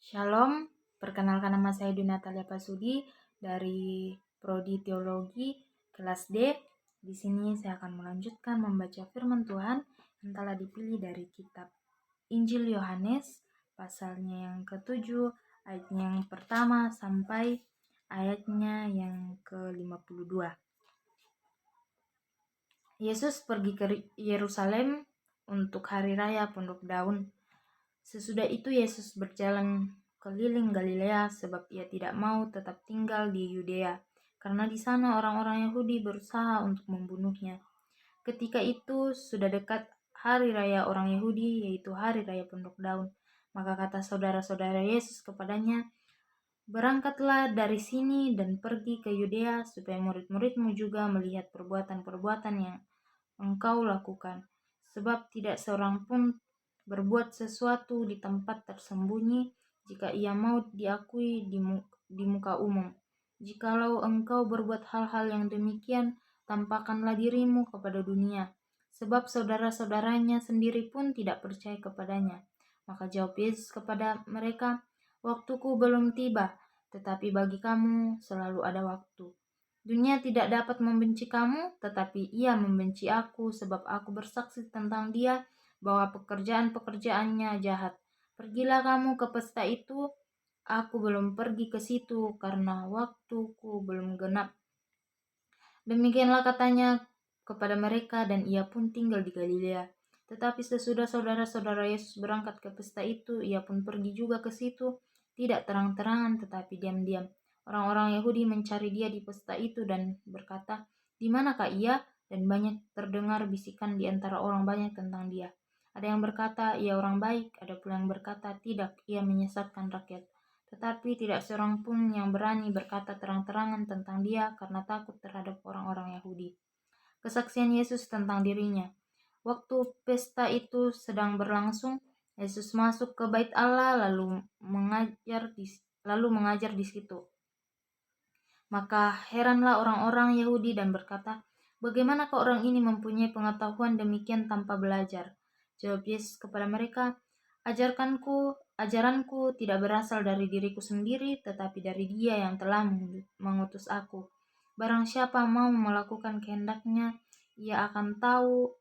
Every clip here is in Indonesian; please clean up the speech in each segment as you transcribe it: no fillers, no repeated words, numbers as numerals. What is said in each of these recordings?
Shalom, perkenalkan nama saya Natalia Pasudi dari Prodi Teologi kelas D. Di sini saya akan melanjutkan membaca firman Tuhan yang telah dipilih dari kitab Injil Yohanes, pasalnya yang ke-7, ayatnya yang pertama sampai ayatnya yang ke-52. Yesus pergi ke Yerusalem untuk hari raya Pondok Daun. Sesudah itu Yesus berjalan keliling Galilea sebab ia tidak mau tetap tinggal di Yudea, karena di sana orang-orang Yahudi berusaha untuk membunuhnya. Ketika itu sudah dekat hari raya orang Yahudi, yaitu hari raya Pondok Daun. Maka kata saudara-saudara Yesus kepadanya, "Berangkatlah dari sini dan pergi ke Yudea, supaya murid-muridmu juga melihat perbuatan-perbuatan yang engkau lakukan. Sebab tidak seorang pun berbuat sesuatu di tempat tersembunyi jika ia mau diakui di muka umum. Jikalau engkau berbuat hal-hal yang demikian, tampakkanlah dirimu kepada dunia, sebab saudara-saudaranya sendiri pun tidak percaya kepadanya." Maka jawab Yesus kepada mereka, "Waktuku belum tiba, tetapi bagi kamu selalu ada waktu. Dunia tidak dapat membenci kamu, tetapi ia membenci aku, sebab aku bersaksi tentang dia bahwa pekerjaan-pekerjaannya jahat. Pergilah kamu ke pesta itu, aku belum pergi ke situ karena waktuku belum genap." Demikianlah katanya kepada mereka, dan ia pun tinggal di Galilea. Tetapi sesudah saudara-saudara Yesus berangkat ke pesta itu, ia pun pergi juga ke situ, tidak terang-terangan tetapi diam-diam. Orang-orang Yahudi mencari dia di pesta itu dan berkata, "Di manakah ia?" Dan banyak terdengar bisikan di antara orang banyak tentang dia. Ada yang berkata, "Ia orang baik," ada pula yang berkata, "Tidak, ia menyesatkan rakyat." Tetapi tidak seorang pun yang berani berkata terang-terangan tentang dia karena takut terhadap orang-orang Yahudi. Kesaksian Yesus tentang dirinya. Waktu pesta itu sedang berlangsung, Yesus masuk ke bait Allah lalu mengajar di situ. Maka heranlah orang-orang Yahudi dan berkata, "Bagaimanakah orang ini mempunyai pengetahuan demikian tanpa belajar?" Jawab Yesus kepada mereka, Ajaranku tidak berasal dari diriku sendiri, tetapi dari Dia yang telah mengutus aku. Barang siapa mau melakukan kehendaknya, ia akan tahu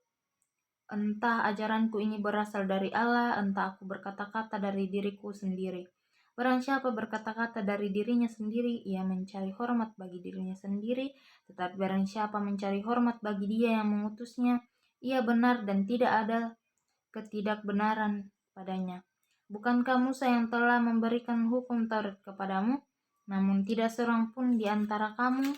entah ajaranku ini berasal dari Allah, entah aku berkata-kata dari diriku sendiri. Barang siapa berkata-kata dari dirinya sendiri, ia mencari hormat bagi dirinya sendiri, tetapi barang siapa mencari hormat bagi Dia yang mengutusnya, ia benar dan tidak ada ketidakbenaran padanya. Bukankah Musa yang telah memberikan hukum Taurat kepadamu? Namun tidak seorang pun di antara kamu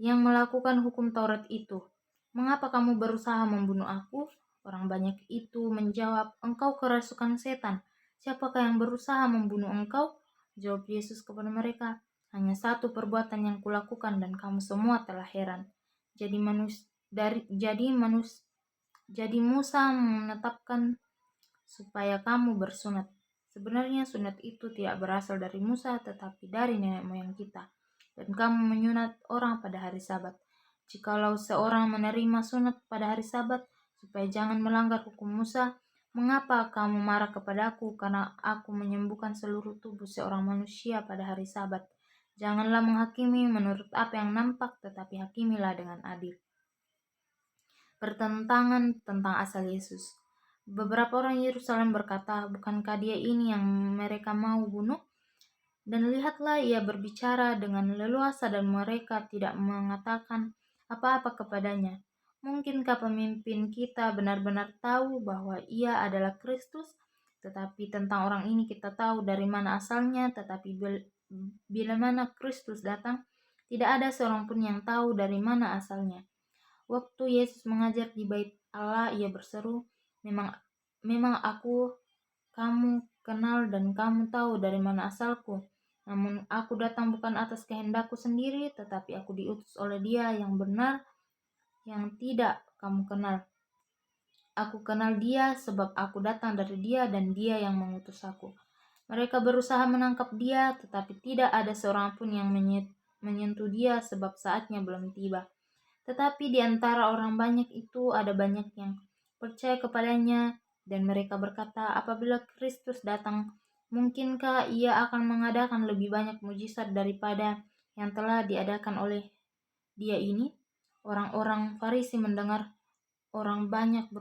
yang melakukan hukum Taurat itu. Mengapa kamu berusaha membunuh aku? Orang banyak itu menjawab, "Engkau kerasukan setan. Siapakah yang berusaha membunuh engkau?" Jawab Yesus kepada mereka, "Hanya satu perbuatan yang kulakukan dan kamu semua telah heran. Jadi Musa menetapkan supaya kamu bersunat. Sebenarnya sunat itu tidak berasal dari Musa, tetapi dari nenek moyang kita. Dan kamu menyunat orang pada hari Sabat. Jikalau seorang menerima sunat pada hari Sabat, supaya jangan melanggar hukum Musa, mengapa kamu marah kepadaku karena aku menyembuhkan seluruh tubuh seorang manusia pada hari Sabat? Janganlah menghakimi menurut apa yang nampak, tetapi hakimilah dengan adil." Pertentangan tentang asal Yesus. Beberapa orang Yerusalem berkata, "Bukankah dia ini yang mereka mau bunuh? Dan lihatlah, ia berbicara dengan leluasa dan mereka tidak mengatakan apa-apa kepadanya. Mungkinkah pemimpin kita benar-benar tahu bahwa ia adalah Kristus? Tetapi tentang orang ini kita tahu dari mana asalnya, tetapi bila mana Kristus datang, tidak ada seorang pun yang tahu dari mana asalnya." Waktu Yesus mengajar di bait Allah, ia berseru, Memang aku kamu kenal dan kamu tahu dari mana asalku. Namun aku datang bukan atas kehendakku sendiri, tetapi aku diutus oleh Dia yang benar, yang tidak kamu kenal. Aku kenal Dia sebab aku datang dari Dia dan Dia yang mengutus aku." Mereka berusaha menangkap Dia, tetapi tidak ada seorang pun yang menyentuh Dia sebab saatnya belum tiba. Tetapi di antara orang banyak itu ada banyak yang percaya kepadanya Dan mereka berkata, apabila Kristus datang, mungkinkah ia akan mengadakan lebih banyak mujizat daripada yang telah diadakan oleh dia ini? Orang-orang Farisi mendengar orang banyak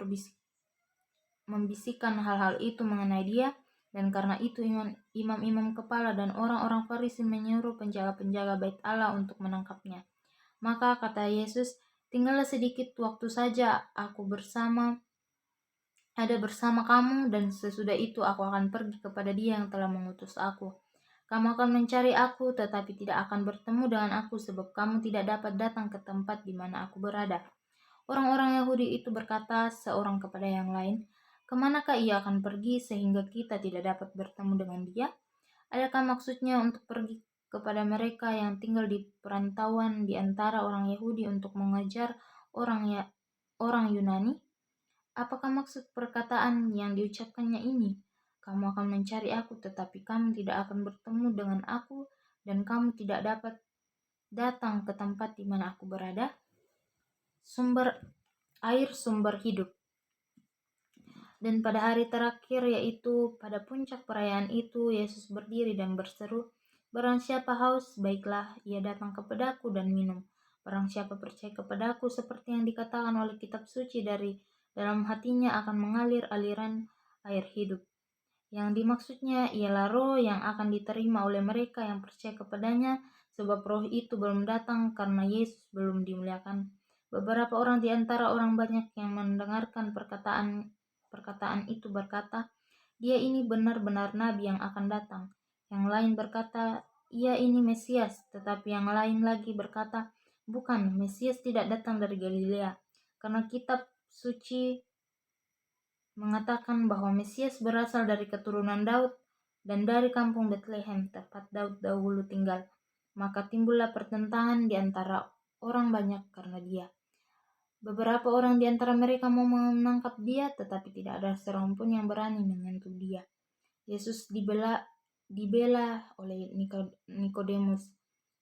membisikkan hal-hal itu mengenai dia, dan karena itu imam-imam kepala dan orang-orang Farisi menyuruh penjaga-penjaga bait Allah untuk menangkapnya. Maka kata Yesus, tinggallah sedikit waktu saja aku ada bersama kamu, dan sesudah itu aku akan pergi kepada Dia yang telah mengutus aku. Kamu akan mencari aku, tetapi tidak akan bertemu dengan aku, sebab kamu tidak dapat datang ke tempat di mana aku berada. Orang-orang Yahudi itu berkata seorang kepada yang lain, kemanakah ia akan pergi sehingga kita tidak dapat bertemu dengan dia? Adakah maksudnya untuk pergi kepada mereka yang tinggal di perantauan di antara orang Yahudi untuk mengejar orang Yunani? Apakah maksud perkataan yang diucapkannya ini? Kamu akan mencari aku, tetapi kamu tidak akan bertemu dengan aku, dan kamu tidak dapat datang ke tempat di mana aku berada. Sumber hidup. Dan pada hari terakhir, yaitu pada puncak perayaan itu, Yesus berdiri dan berseru, barang siapa haus, baiklah ia datang kepadaku dan minum. Barang siapa percaya kepadaku, seperti yang dikatakan oleh kitab suci, dari dalam hatinya akan mengalir aliran air hidup. Yang dimaksudnya ialah roh yang akan diterima oleh mereka yang percaya kepadanya, sebab roh itu belum datang karena Yesus belum dimuliakan. Beberapa orang di antara orang banyak yang mendengarkan perkataan itu berkata, dia ini benar-benar nabi yang akan datang. Yang lain berkata, ia ini Mesias, tetapi yang lain lagi berkata, bukan, Mesias tidak datang dari Galilea, karena kitab suci mengatakan bahwa Mesias berasal dari keturunan Daud dan dari kampung Bethlehem, tempat Daud dahulu tinggal. Maka timbullah pertentangan di antara orang banyak karena dia. Beberapa orang di antara mereka mau menangkap dia, tetapi tidak ada seorang pun yang berani menyentuh dia. Yesus dibela oleh Nikodemus.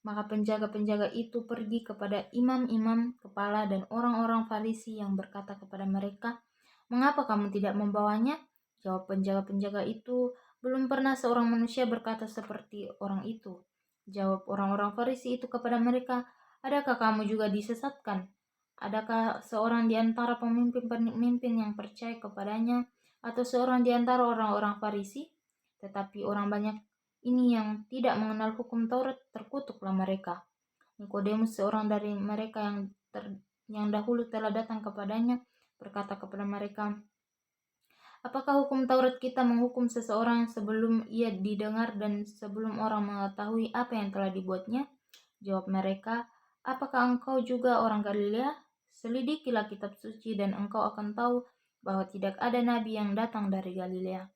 Maka penjaga-penjaga itu pergi kepada imam-imam kepala dan orang-orang Farisi yang berkata kepada mereka, mengapa kamu tidak membawanya? Jawab penjaga-penjaga itu, belum pernah seorang manusia berkata seperti orang itu. Jawab orang-orang Farisi itu kepada mereka, adakah kamu juga disesatkan? Adakah seorang di antara pemimpin-pemimpin yang percaya kepadanya, atau seorang di antara orang-orang Farisi? Tetapi orang banyak ini yang tidak mengenal hukum Taurat, terkutuklah mereka. Nikodemus, seorang dari mereka yang dahulu telah datang kepadanya, berkata kepada mereka, apakah hukum Taurat kita menghukum seseorang sebelum ia didengar dan sebelum orang mengetahui apa yang telah dibuatnya? Jawab mereka, apakah engkau juga orang Galilea? Selidikilah kitab suci dan engkau akan tahu bahwa tidak ada nabi yang datang dari Galilea.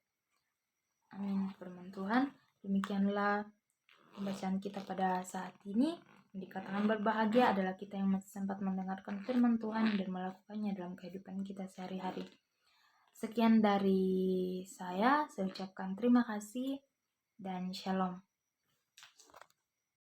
Amin. Firman Tuhan. Demikianlah pembacaan kita pada saat ini. Dikatakan berbahagia adalah kita yang masih sempat mendengarkan firman Tuhan dan melakukannya dalam kehidupan kita sehari-hari. Sekian dari saya ucapkan terima kasih dan shalom.